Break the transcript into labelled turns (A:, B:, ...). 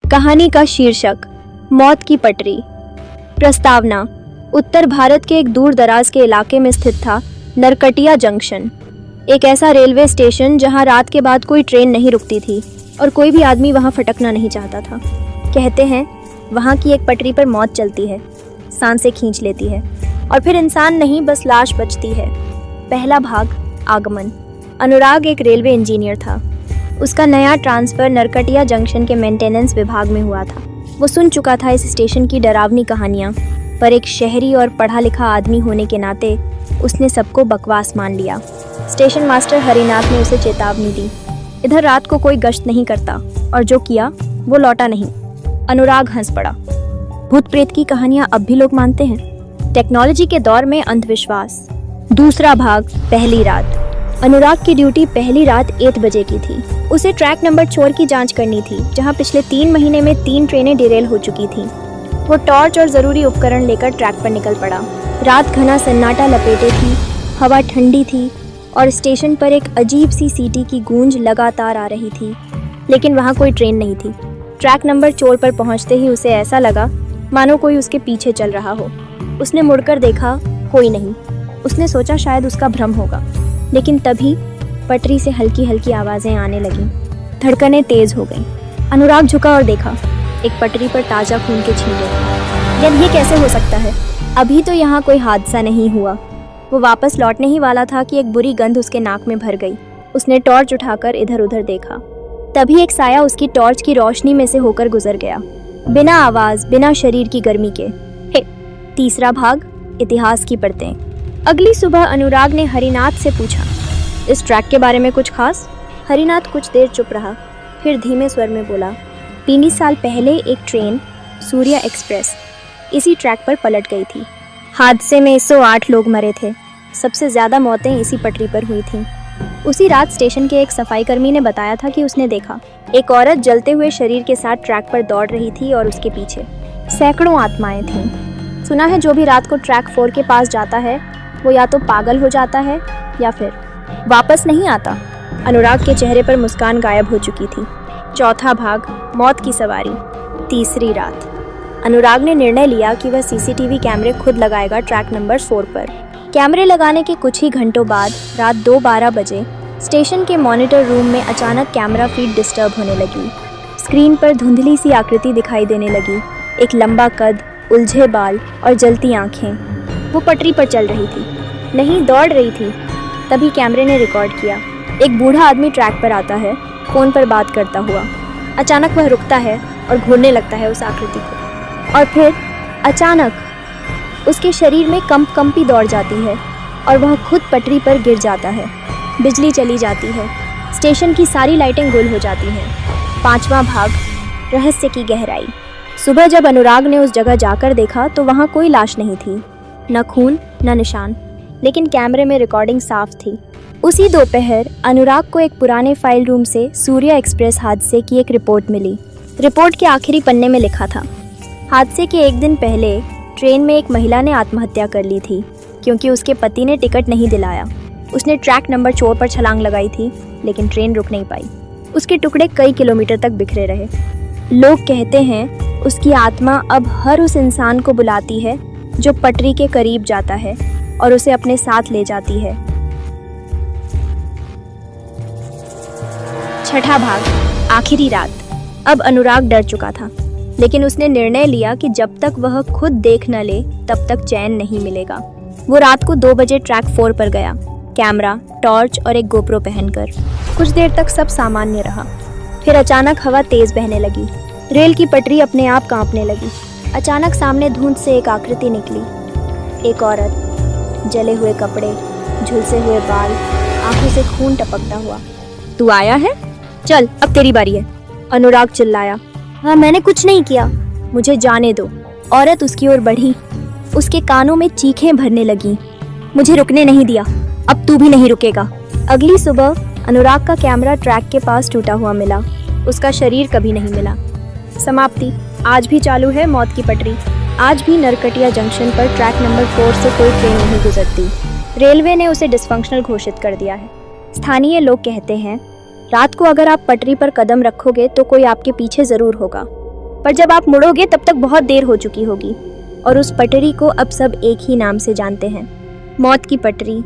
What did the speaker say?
A: कहानी का शीर्षक मौत की पटरी। प्रस्तावना। उत्तर भारत के एक दूर दराज के इलाके में स्थित था नरकटिया जंक्शन, एक ऐसा रेलवे स्टेशन जहां रात के बाद कोई ट्रेन नहीं रुकती थी और कोई भी आदमी वहां फटकना नहीं चाहता था। कहते हैं वहां की एक पटरी पर मौत चलती है, सांसें खींच लेती है और फिर इंसान नहीं बस लाश बचती है। पहला भाग, आगमन। अनुराग एक रेलवे इंजीनियर था। उसका नया ट्रांसफ़र नरकटिया जंक्शन के मेंटेनेंस विभाग में हुआ था। वो सुन चुका था इस स्टेशन की डरावनी कहानियाँ, पर एक शहरी और पढ़ा लिखा आदमी होने के नाते उसने सबको बकवास मान लिया। स्टेशन मास्टर हरिनाथ ने उसे चेतावनी दी, इधर रात को कोई गश्त नहीं करता, और जो किया वो लौटा नहीं। अनुराग हंस पड़ा। भूत प्रेत की कहानियाँ अब भी लोग मानते हैं। टेक्नोलॉजी के दौर में अंधविश्वास। दूसरा भाग, पहली रात। अनुराग की ड्यूटी पहली रात 1 बजे की थी। उसे ट्रैक नंबर 4 की जांच करनी थी, जहां पिछले 3 महीने में 3 ट्रेनें डिरेल हो चुकी थीं। वो टॉर्च और ज़रूरी उपकरण लेकर ट्रैक पर निकल पड़ा। रात घना सन्नाटा लपेटे थी, हवा ठंडी थी और स्टेशन पर एक अजीब सी सीटी की गूंज लगातार आ रही थी, लेकिन वहाँ कोई ट्रेन नहीं थी। ट्रैक नंबर 4 पर पहुँचते ही उसे ऐसा लगा मानो कोई उसके पीछे चल रहा हो। उसने मुड़कर देखा, कोई नहीं। उसने सोचा शायद उसका भ्रम होगा, लेकिन तभी पटरी से हल्की हल्की आवाज़ें आने लगीं। धड़कनें तेज हो गईं। अनुराग झुका और देखा, एक पटरी पर ताज़ा खून के छींटे। यार ये कैसे हो सकता है? अभी तो यहाँ कोई हादसा नहीं हुआ। वो वापस लौटने ही वाला था कि एक बुरी गंध उसके नाक में भर गई। उसने टॉर्च उठाकर इधर उधर देखा। तभी एक साया उसकी टॉर्च की रोशनी में से होकर गुजर गया, बिना आवाज़, बिना शरीर की गर्मी के। तीसरा भाग, इतिहास की परतें। अगली सुबह अनुराग ने हरिनाथ से पूछा, इस ट्रैक के बारे में कुछ खास? हरिनाथ कुछ देर चुप रहा, फिर धीमे स्वर में बोला, 20 साल पहले एक ट्रेन, सूर्या एक्सप्रेस, इसी ट्रैक पर पलट गई थी। हादसे में 108 लोग मरे थे। सबसे ज़्यादा मौतें इसी पटरी पर हुई थीं। उसी रात स्टेशन के एक सफाई कर्मी ने बताया था कि उसने देखा एक औरत जलते हुए शरीर के साथ ट्रैक पर दौड़ रही थी और उसके पीछे सैकड़ों आत्माएं थीं। सुना है जो भी रात को ट्रैक 4 के पास जाता है वो या तो पागल हो जाता है या फिर वापस नहीं आता। अनुराग के चेहरे पर मुस्कान गायब हो चुकी थी। चौथा भाग, मौत की सवारी। तीसरी रात। अनुराग ने निर्णय लिया कि वह सीसीटीवी कैमरे खुद लगाएगा ट्रैक नंबर 4 पर। कैमरे लगाने के कुछ ही घंटों बाद रात 2:12 बजे स्टेशन के मॉनिटर रूम में अचानक कैमरा फीड डिस्टर्ब होने लगी। स्क्रीन पर धुंधली सी आकृति दिखाई देने लगी, एक लंबा कद, उलझे बाल और जलती आंखें। वो पटरी पर चल रही थी, नहीं दौड़ रही थी। तभी कैमरे ने रिकॉर्ड किया, एक बूढ़ा आदमी ट्रैक पर आता है, फ़ोन पर बात करता हुआ। अचानक वह रुकता है और घूरने लगता है उस आकृति को, और फिर अचानक उसके शरीर में कंपी दौड़ जाती है और वह खुद पटरी पर गिर जाता है। बिजली चली जाती है, स्टेशन की सारी लाइटें गुल हो जाती हैं। 5वां भाग, रहस्य की गहराई। सुबह जब अनुराग ने उस जगह जाकर देखा तो वहाँ कोई लाश नहीं थी, न खून न निशान, लेकिन कैमरे में रिकॉर्डिंग साफ थी। उसी दोपहर अनुराग को एक पुराने फाइल रूम से सूर्या एक्सप्रेस हादसे की एक रिपोर्ट मिली। रिपोर्ट के आखिरी पन्ने में लिखा था, हादसे के 1 दिन पहले ट्रेन में एक महिला ने आत्महत्या कर ली थी क्योंकि उसके पति ने टिकट नहीं दिलाया। उसने ट्रैक नंबर 4 पर छलांग लगाई थी, लेकिन ट्रेन रुक नहीं पाई। उसके टुकड़े कई किलोमीटर तक बिखरे रहे। लोग कहते हैं उसकी आत्मा अब हर उस इंसान को बुलाती है जो पटरी के करीब जाता है और उसे अपने साथ ले जाती है। छठा भाग, आखिरी रात। अब अनुराग डर चुका था, लेकिन उसने निर्णय लिया कि जब तक वह खुद देख न ले तब तक चैन नहीं मिलेगा। वो रात को 2 बजे ट्रैक 4 पर गया, कैमरा, टॉर्च और एक गोप्रो पहनकर। कुछ देर तक सब सामान्य रहा, फिर अचानक हवा तेज बहने लगी। रेल की पटरी अपने आप कांपने लगी। अचानक सामने धुंध से एक आकृति निकली, एक औरत, जले हुए कपड़े, झुलसे हुए बाल, आंखों से खून टपकता हुआ। तू आया है? चल अब तेरी बारी है। अनुराग चिल्लाया। हाँ, मैंने कुछ नहीं किया, मुझे जाने दो। औरत उसकी ओर बढ़ी, उसके कानों में चीखें भरने लगी। मुझे रुकने नहीं दिया, अब तू भी नहीं रुकेगा। अगली सुबह अनुराग का कैमरा ट्रैक के पास टूटा हुआ मिला, उसका शरीर कभी नहीं मिला। समाप्ति। आज भी चालू है मौत की पटरी। आज भी नरकटिया जंक्शन पर ट्रैक नंबर 4 से कोई ट्रेन नहीं गुजरती। रेलवे ने उसे डिसफंक्शनल घोषित कर दिया है। स्थानीय लोग कहते हैं रात को अगर आप पटरी पर कदम रखोगे तो कोई आपके पीछे ज़रूर होगा। पर जब आप मुड़ोगे तब तक बहुत देर हो चुकी होगी और उस पटरी को अब सब एक ही नाम से जानते हैं, मौत की पटरी।